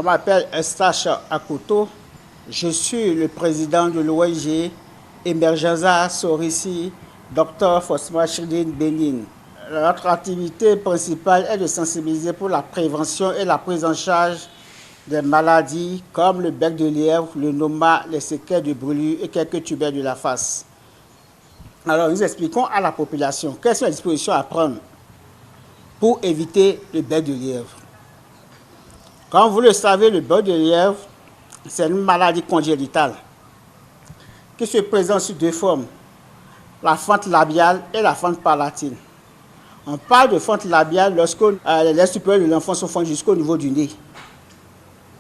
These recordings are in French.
m'appelle Eustache Akoto. Je suis le président de l'ONG Emergenza Sorissi, Dr Fosma Chirdine Benin. Notre activité principale est de sensibiliser pour la prévention et la prise en charge des maladies comme le bec de lièvre, le noma, les séquelles de brûlure et quelques tumeurs de la face. Alors, nous expliquons à la population quelles sont les dispositions à prendre pour éviter le bec de lièvre. Comme vous le savez, le bec de lièvre, c'est une maladie congénitale qui se présente sous deux formes, la fente labiale et la fente palatine. On parle de fente labiale lorsque les lèvres supérieures de l'enfant sont fendues jusqu'au niveau du nez.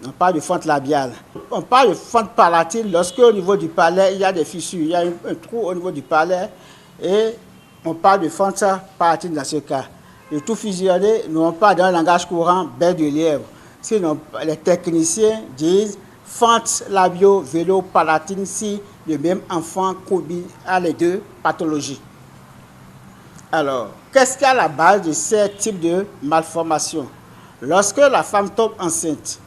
On parle de fente labiale. On parle de fente palatine lorsque au niveau du palais, il y a des fissures, il y a un trou au niveau du palais et on parle de fente palatine dans ce cas. Le tout fusionné, nous on parle dans le langage courant bec de lièvre. Sinon, les techniciens disent fente labio-vélo-palatine si le même enfant a les deux pathologies. Alors, qu'est-ce qu'il y a à la base de ces types de malformations? Lorsque la femme tombe enceinte,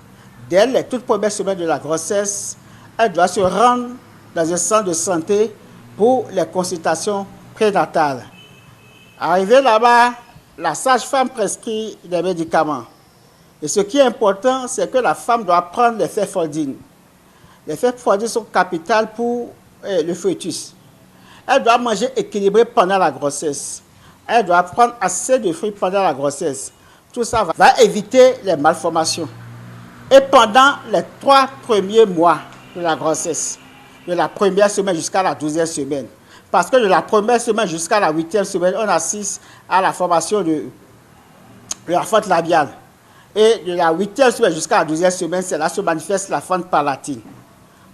dès les toutes premières semaines de la grossesse, elle doit se rendre dans un centre de santé pour les consultations prénatales. Arrivée là-bas, la sage-femme prescrit des médicaments. Et ce qui est important, c'est que la femme doit prendre les féfordines. Les féfordines sont capitales pour le fœtus. Elle doit manger équilibré pendant la grossesse. Elle doit prendre assez de fruits pendant la grossesse. Tout ça va éviter les malformations. Et pendant les 3 premiers mois de la grossesse, de la première semaine jusqu'à la 12e semaine, parce que de la première semaine jusqu'à la 8e semaine, on assiste à la formation de la fente labiale. Et de la 8e semaine jusqu'à la 12e semaine, c'est là que se manifeste la fente palatine.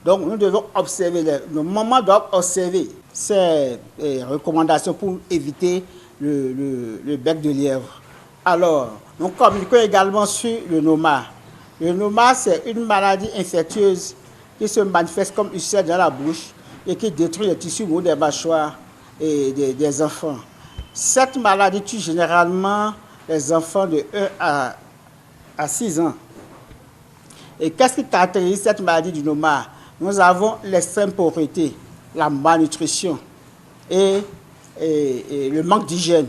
Donc nous devons observer, nos mamans doivent observer ces recommandations pour éviter le bec de lièvre. Alors, nous communiquons également sur le noma. Le noma, c'est une maladie infectieuse qui se manifeste comme ulcère dans la bouche et qui détruit les tissus mous des mâchoires et des enfants. Cette maladie tue généralement les enfants de 1 à 6 ans. Et qu'est-ce qui caractérise cette maladie du noma? Nous avons l'extrême pauvreté, la malnutrition et le manque d'hygiène.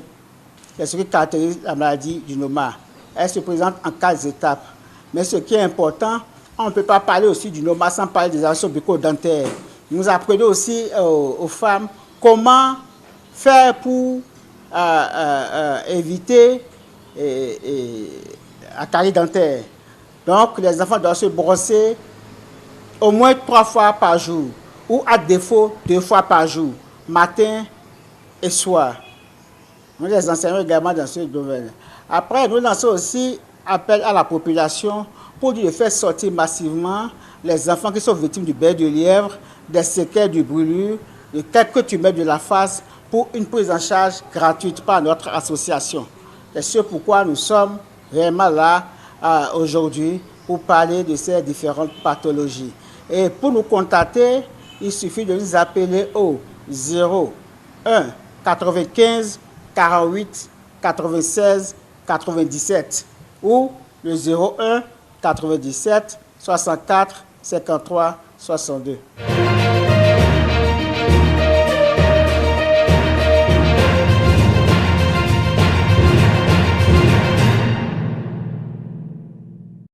C'est ce qui caractérise la maladie du noma. Elle se présente en 4 étapes. Mais ce qui est important, on ne peut pas parler aussi du noma sans parler des infections bucco-dentaires. Nous apprenons aussi aux femmes comment faire pour éviter la carie dentaire. Donc, les enfants doivent se brosser au moins 3 fois par jour, ou à défaut 2 fois par jour, matin et soir. Nous les enseignons également dans ce domaine. Après, nous lançons aussi appel à la population pour lui faire sortir massivement les enfants qui sont victimes du bec de lièvre, des séquelles de brûlure, de quelques tumeurs de la face pour une prise en charge gratuite par notre association. C'est ce pourquoi nous sommes vraiment là aujourd'hui pour parler de ces différentes pathologies. Et pour nous contacter, il suffit de nous appeler au 01 95 48 96 97 ou le 01 97 64 53 62.